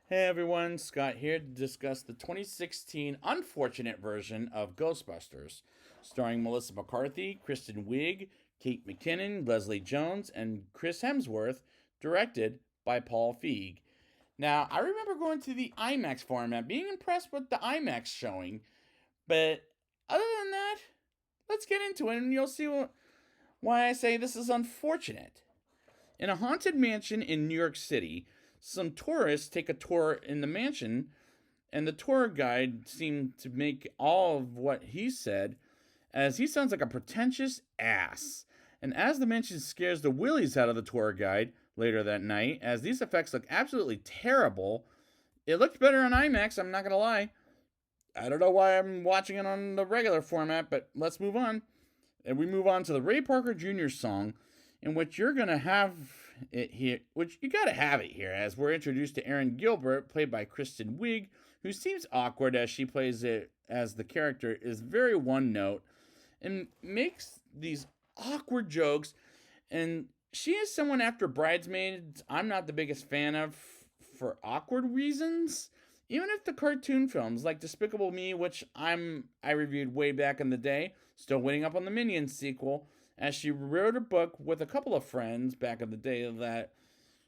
Hey everyone, Scott here to discuss the 2016 unfortunate version of Ghostbusters, starring Melissa McCarthy, Kristen Wiig, Kate McKinnon, Leslie Jones, and Chris Hemsworth, directed by Paul Feig. Now, I remember going to the IMAX format, being impressed with the IMAX showing, but other than that, let's get into it and you'll see why I say this is unfortunate. In a haunted mansion in New York City, some tourists take a tour in the mansion, and the tour guide seemed to make all of what he said, as he sounds like a pretentious ass. And as the mansion scares the willies out of the tour guide later that night, as these effects look absolutely terrible, it looked better on IMAX, I'm not gonna lie. I don't know why I'm watching it on the regular format, but let's move on. And we move on to the Ray Parker Jr. song, in which you're gonna have it here, which you gotta have it here, as we're introduced to Erin Gilbert, played by Kristen Wiig, who seems awkward as she plays it, as the character is very one note and makes these awkward jokes. And she is someone after Bridesmaids I'm not the biggest fan of for awkward reasons. Even if the cartoon films like Despicable Me, which I reviewed way back in the day, still waiting up on the Minions sequel, as she wrote a book with a couple of friends back in the day that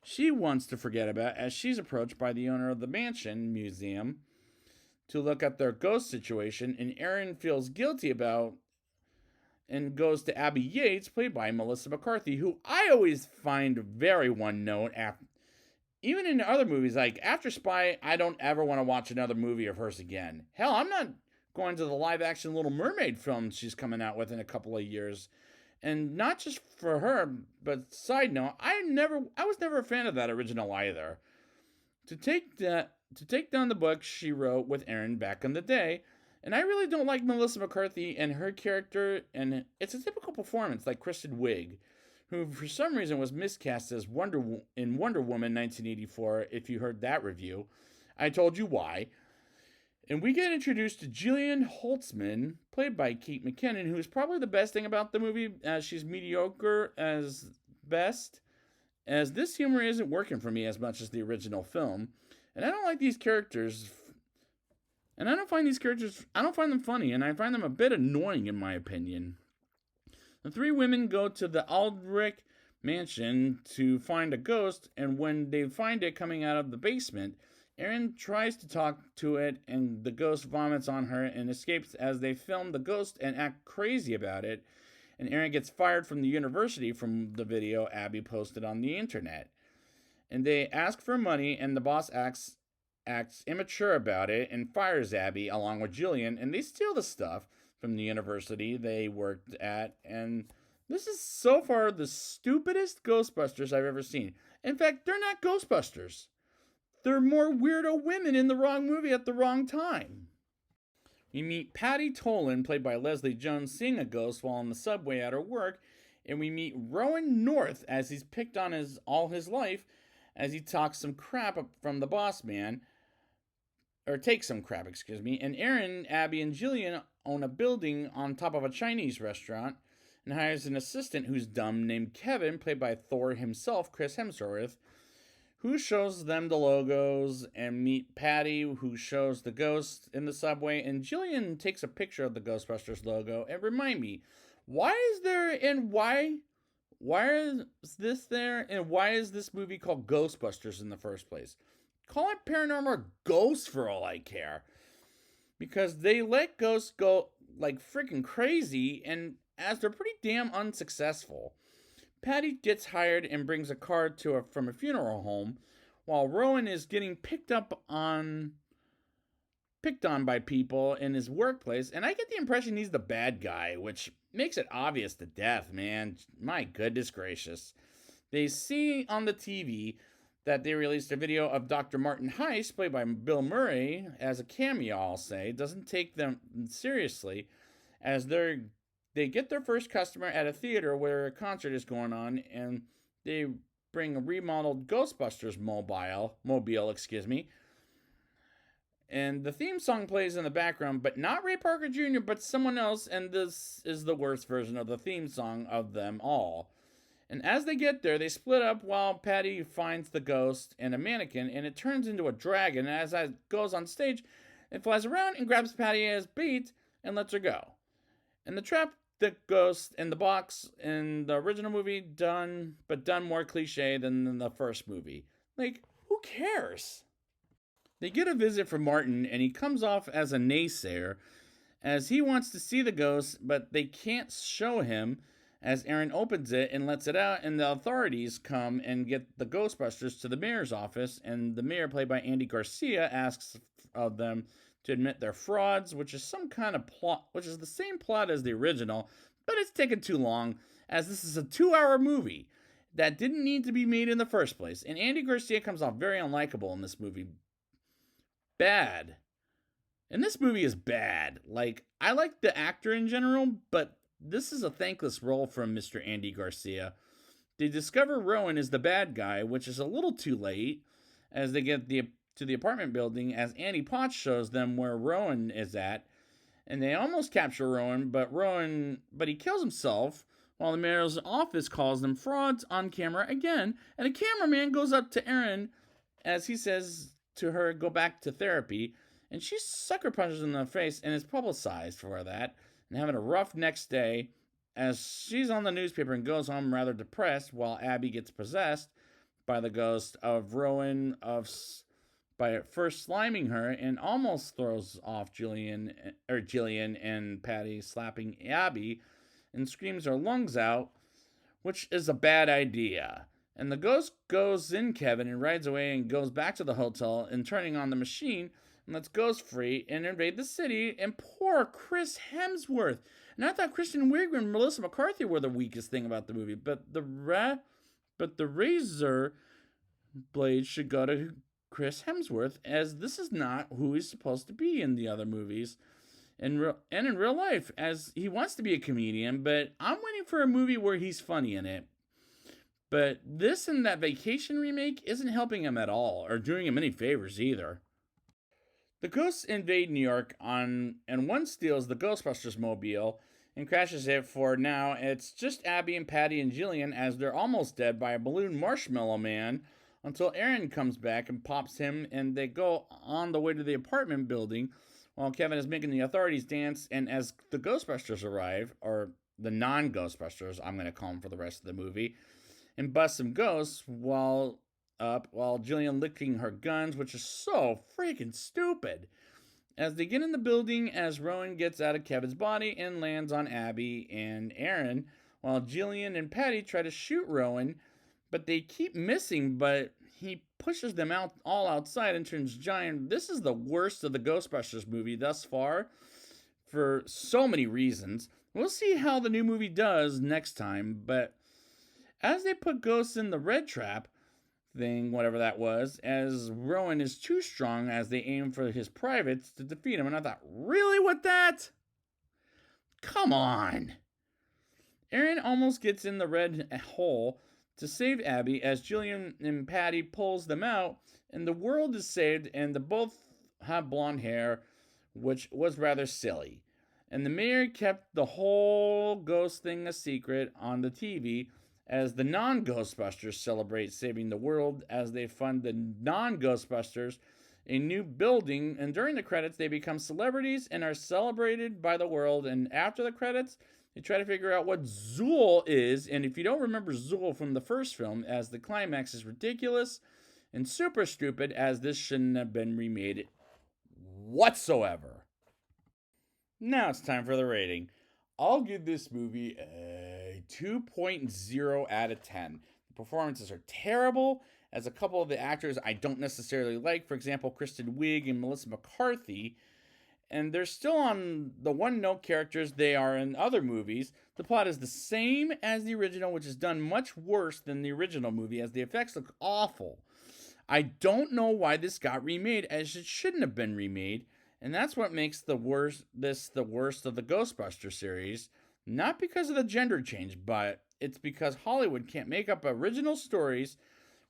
she wants to forget about, as she's approached by the owner of the mansion museum to look at their ghost situation, and Erin feels guilty about and goes to Abby Yates, played by Melissa McCarthy, who I always find very one note. Even in other movies, like After Spy, I don't ever want to watch another movie of hers again. Hell, I'm not going to the live action Little Mermaid film she's coming out with in a couple of years. And not just for her, but side note, I was never a fan of that original either. To take down the book she wrote with Erin back in the day, and I really don't like Melissa McCarthy and her character, and it's a typical performance like Kristen Wiig, who for some reason was miscast as Wonder Woman 1984. If you heard that review, I told you why. And we get introduced to Jillian Holtzman, played by Kate McKinnon, who is probably the best thing about the movie, as she's mediocre as best, as this humor isn't working for me as much as the original film. And I don't like these characters. And I don't find them funny, and I find them a bit annoying in my opinion. The three women go to the Aldrich mansion to find a ghost, and when they find it coming out of the basement, Erin tries to talk to it, and the ghost vomits on her and escapes as they film the ghost and act crazy about it. And Erin gets fired from the university from the video Abby posted on the internet. And they ask for money, and the boss acts immature about it and fires Abby along with Jillian, and they steal the stuff from the university they worked at. And this is so far the stupidest Ghostbusters I've ever seen. In fact, they're not Ghostbusters. They're more weirdo women in the wrong movie at the wrong time. We meet Patty Tolan, played by Leslie Jones, seeing a ghost while on the subway at her work, and we meet Rowan North as he's picked on all his life, as he talks some crap from the boss man, or takes some crap, excuse me. And Erin, Abby, and Jillian own a building on top of a Chinese restaurant, and hires an assistant who's dumb named Kevin, played by Thor himself, Chris Hemsworth, who shows them the logos, and meet Patty, who shows the ghost in the subway, and Jillian takes a picture of the Ghostbusters logo. And remind me, why is there, and why is this there, and why is this movie called Ghostbusters in the first place? Call it Paranormal Ghosts for all I care. Because they let ghosts go like freaking crazy, and as they're pretty damn unsuccessful. Patty gets hired and brings a card from a funeral home, while Rowan is getting picked on by people in his workplace, and I get the impression he's the bad guy, which makes it obvious to death, man. My goodness gracious. They see on the TV that they released a video of Dr. Martin Heiss, played by Bill Murray, as a cameo, I'll say. Doesn't take them seriously, as they get their first customer at a theater where a concert is going on, and they bring a remodeled Ghostbusters mobile, excuse me. And the theme song plays in the background, but not Ray Parker Jr., but someone else, and this is the worst version of the theme song of them all. And as they get there, they split up while Patty finds the ghost and a mannequin, and it turns into a dragon. And as it goes on stage, it flies around and grabs Patty as bait and lets her go. And the trap the ghost in the box in the original movie done more cliche than in the first movie. Like, who cares? They get a visit from Martin, and he comes off as a naysayer, as he wants to see the ghost, but they can't show him. As Aaron opens it and lets it out, and the authorities come and get the Ghostbusters to the mayor's office, and the mayor, played by Andy Garcia, asks of them to admit they're frauds, which is some kind of plot, which is the same plot as the original, but it's taken too long, as this is a 2-hour movie that didn't need to be made in the first place. And Andy Garcia comes off very unlikable in this movie. Bad. And this movie is bad. Like, I like the actor in general, but this is a thankless role from Mr. Andy Garcia. They discover Rowan is the bad guy, which is a little too late, as they get to the apartment building, as Annie Potts shows them where Rowan is at, and they almost capture Rowan, but he kills himself, while the mayor's office calls them frauds on camera again, and a cameraman goes up to Erin as he says to her, go back to therapy, and she sucker punches him in the face and is publicized for that, and having a rough next day, as she's on the newspaper and goes home rather depressed, while Abby gets possessed by the ghost of Rowan by first sliming her and almost throws off Jillian and Patty, slapping Abby and screams her lungs out, which is a bad idea. And the ghost goes in Kevin and rides away and goes back to the hotel and turning on the machine and lets Ghost free and invade the city. And poor Chris Hemsworth. And I thought Kristen Wiig and Melissa McCarthy were the weakest thing about the movie, but the razor blade should go to Chris Hemsworth, as this is not who he's supposed to be in the other movies and in real life, as he wants to be a comedian, but I'm waiting for a movie where he's funny in it. But this and that Vacation remake isn't helping him at all, or doing him any favors either. The ghosts invade New York and one steals the Ghostbusters mobile and crashes it. For now, it's just Abby and Patty and Jillian, as they're almost dead by a balloon marshmallow man, until Aaron comes back and pops him, and they go on the way to the apartment building while Kevin is making the authorities dance. And as the Ghostbusters arrive, or the non-Ghostbusters, I'm going to call them for the rest of the movie, and bust some ghosts while Jillian licking her guns, which is so freaking stupid. As they get in the building, as Rowan gets out of Kevin's body and lands on Abby and Aaron, while Jillian and Patty try to shoot Rowan, but they keep missing, but he pushes them out all outside and turns giant. This is the worst of the Ghostbusters movie thus far, for so many reasons. We'll see how the new movie does next time, but as they put ghosts in the red trap thing, whatever that was, as Rowan is too strong, as they aim for his privates to defeat him. And I thought, really, with that? Come on. Aaron almost gets in the red hole to save Abby, as Jillian and Patty pulls them out, and the world is saved, and they both have blonde hair, which was rather silly. And the mayor kept the whole ghost thing a secret on the TV, as the non-Ghostbusters celebrate saving the world, as they fund the non-Ghostbusters a new building, and during the credits they become celebrities and are celebrated by the world. And after the credits, they try to figure out what Zool is, and if you don't remember Zool from the first film, as the climax is ridiculous and super stupid, as this shouldn't have been remade whatsoever. Now it's time for the rating. I'll give this movie a 2.0 out of 10. The performances are terrible, as a couple of the actors I don't necessarily like, for example, Kristen Wiig and Melissa McCarthy, and they're still on the one-note characters they are in other movies. The plot is the same as the original, which is done much worse than the original movie, as the effects look awful. I don't know why this got remade, as it shouldn't have been remade. And that's what makes the worst of the Ghostbusters series. Not because of the gender change, but it's because Hollywood can't make up original stories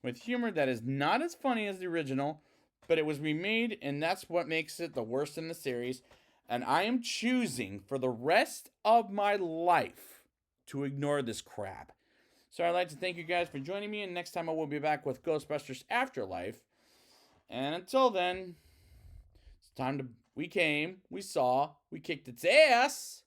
with humor that is not as funny as the original, but it was remade, and that's what makes it the worst in the series. And I am choosing for the rest of my life to ignore this crap. So I'd like to thank you guys for joining me, and next time I will be back with Ghostbusters Afterlife. And until then, it's time to... We came, we saw, we kicked its ass.